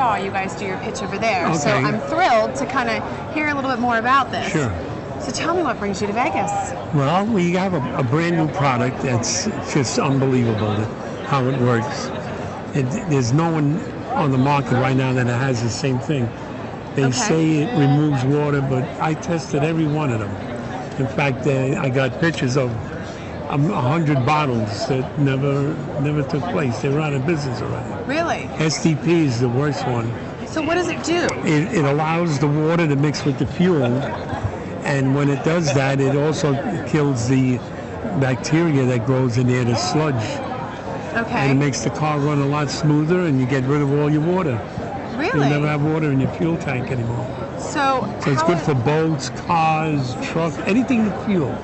saw you guys do your pitch over there. Okay. So I'm thrilled to kind of hear a little bit more about this. Sure. So tell me what brings you to Vegas. Well, we have a brand new product that's just unbelievable how it works. There's no one on the market right now that has the same thing. They say it removes water, but I tested every one of them. In fact, I got pictures of 100 bottles that never took place. They were out of business already. Really? SDP is the worst one. So what does it do? It allows the water to mix with the fuel, and when it does that, it also kills the bacteria that grows in there, the sludge. Okay. And it makes the car run a lot smoother, and you get rid of all your water. Really? You never have water in your fuel tank anymore. So it's good for boats, cars, trucks, anything with fuel.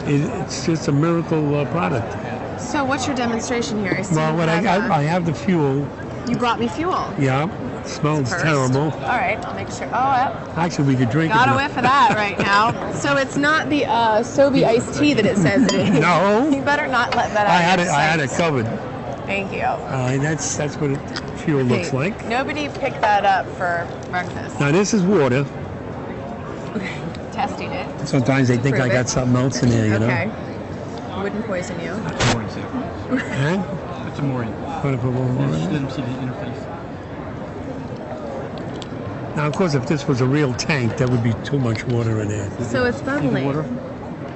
It's just a miracle product. So what's your demonstration here? I have the fuel. You brought me fuel. Yeah. It smells terrible. All right, I'll make sure. Oh, yep. Actually, we could drink it. Got a whiff of that right now. So it's not the Sobe iced tea that it says it is. No. You better not let that out. I had it covered. Thank you. That's what fuel looks like. Nobody picked that up for breakfast. Now this is water. Testing it. Sometimes they think I got something else in there, you know. Okay. Wouldn't poison you. That's a mooring safe. Huh? That's a mooring. Want to put one more in? Let them see the interface. Now, of course, if this was a real tank, there would be too much water in there. So it's bubbly. Water?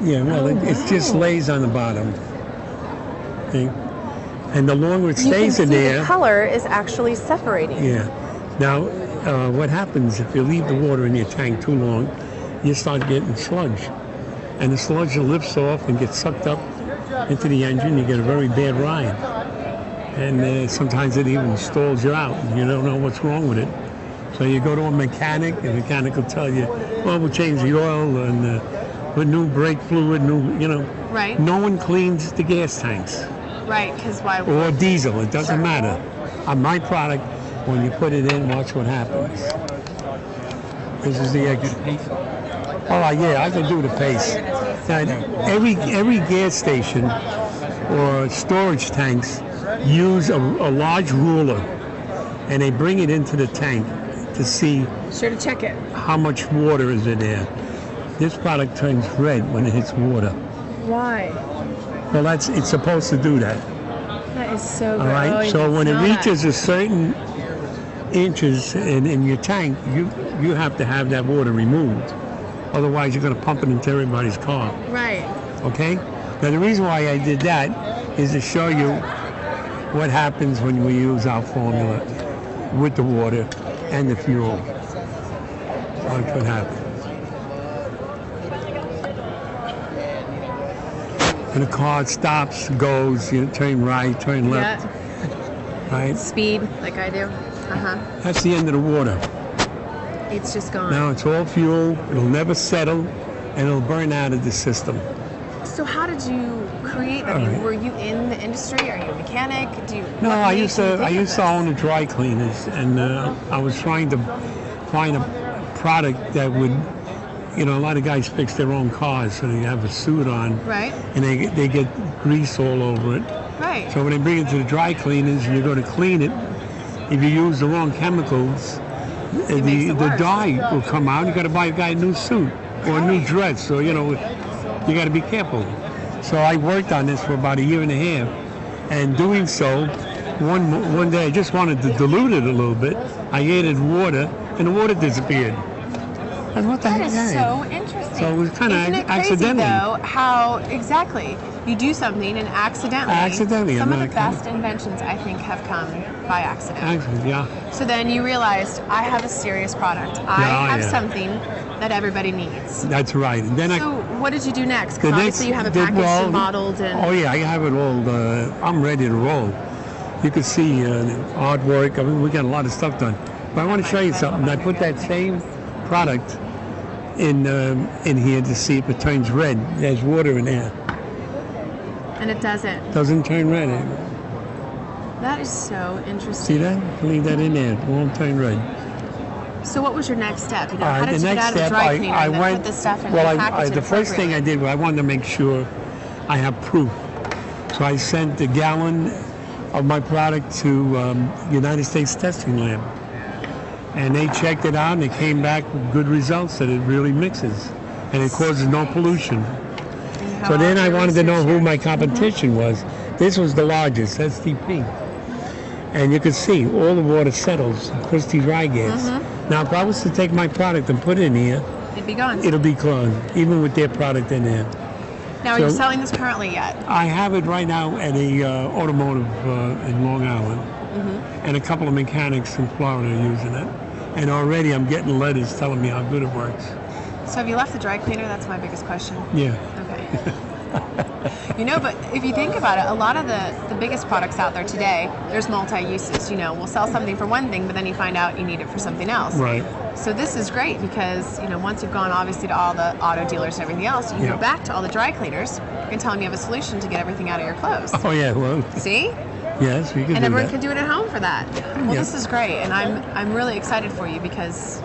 Yeah, well, it just lays on the bottom. See? And the longer it stays in there, the color is actually separating. Yeah. Now, what happens if you leave the water in your tank too long? You start getting sludge, and the sludge lifts off and gets sucked up into the engine. You get a very bad ride, and sometimes it even stalls you out. You don't know what's wrong with it. So you go to a mechanic, and the mechanic will tell you, well, we'll change the oil and put new brake fluid, Right. No one cleans the gas tanks. Right, because why? Or diesel, it doesn't matter. On my product, when you put it in, watch what happens. This is the exit. Oh yeah, I can do the pace. Now, every gas station or storage tanks use a large ruler, and they bring it into the tank to see Sure to check it. how much water is in there. This product turns red when it hits water. Why? Well, it's supposed to do that. That is so good. All right. So when it reaches a certain inches in your tank, you have to have that water removed. Otherwise, you're going to pump it into everybody's car. Right. Okay. Now the reason why I did that is to show you what happens when we use our formula with the water and the fuel. Watch what happens. And the car stops, goes, you turn right, turn left. Yeah. Right? Speed, like I do. That's the end of the water. It's just gone. Now it's all fuel, it'll never settle, and it'll burn out of the system. So how did you create that? All right. Were you in the industry? Are you a mechanic? No, I used to own a dry cleaners, and I was trying to find a product that would, a lot of guys fix their own cars, so they have a suit on, right? And they get grease all over it. Right. So when they bring it to the dry cleaners, you go to clean it. If you use the wrong chemicals, the dye will come out. You got to buy a guy a new suit or a new dress. So you got to be careful. So I worked on this for about a year and a half, and doing so, one day I just wanted to dilute it a little bit. I added water, and the water disappeared. And what the heck? That is so interesting. So it was kind of accidental. Though, how exactly you do something and accidentally. Some of the best inventions, I think, have come by accident. Actually, yeah. So then you realized, I have a serious product. I have something that everybody needs. That's right. And then so what did you do next? Because obviously you have it packaged and bottled. And oh yeah, I have it all. I'm ready to roll. You can see artwork. I mean, we got a lot of stuff done. But I want to show you something. I put that same product in here to see if it turns red. There's water in there. And it doesn't. Doesn't turn red. That is so interesting. See that? Leave that in there. It won't turn red. So what was your next step? How did you get out of the dry cleaner and then put this stuff in the first thing I did was I wanted to make sure I have proof. So I sent a gallon of my product to United States Testing Lab. And they checked it out and they came back with good results that it really mixes and it causes no pollution. So then I wanted to know who my competition was. This was the largest, SDP. And you can see all the water settles, crusty dry gas. Now if I was to take my product and put it in here, it'd be gone. It'll be gone, even with their product in there. Now, are you selling this currently yet? I have it right now at a automotive in Long Island. And a couple of mechanics in Florida are using it. And already I'm getting letters telling me how good it works. So have you left the dry cleaner? That's my biggest question. Yeah. Okay. You know, but if you think about it, a lot of the biggest products out there today, there's multi-uses. You know, we'll sell something for one thing, but then you find out you need it for something else. Right. So this is great because, you know, once you've gone obviously to all the auto dealers and everything else, you can go back to all the dry cleaners and tell them you have a solution to get everything out of your clothes. Oh yeah, well. See? Yes, you can do that. And everyone can do it at home for that. Well, this is great, and I'm really excited for you because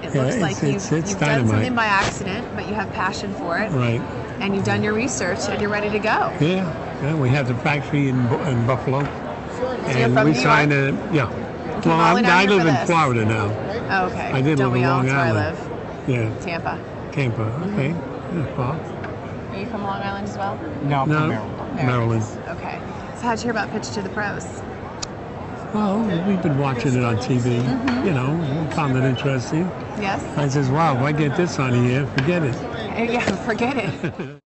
it looks like you've done something by accident, but you have passion for it. Right. And you've done your research, and you're ready to go. Yeah, we have the factory in Buffalo. So and you're from we New signed York? Well, I live in Florida now. Oh, okay. I did Don't live we in all? Long That's where I Island. live. Yeah. Tampa. Okay. Yeah, well. Are you from Long Island as well? No, I'm from Maryland. Okay. So how'd you hear about Pitch to the Pros? Well, we've been watching it on TV. You know, we found it interesting. Yes. I says, wow, if I get this on here, forget it. Yeah, forget it.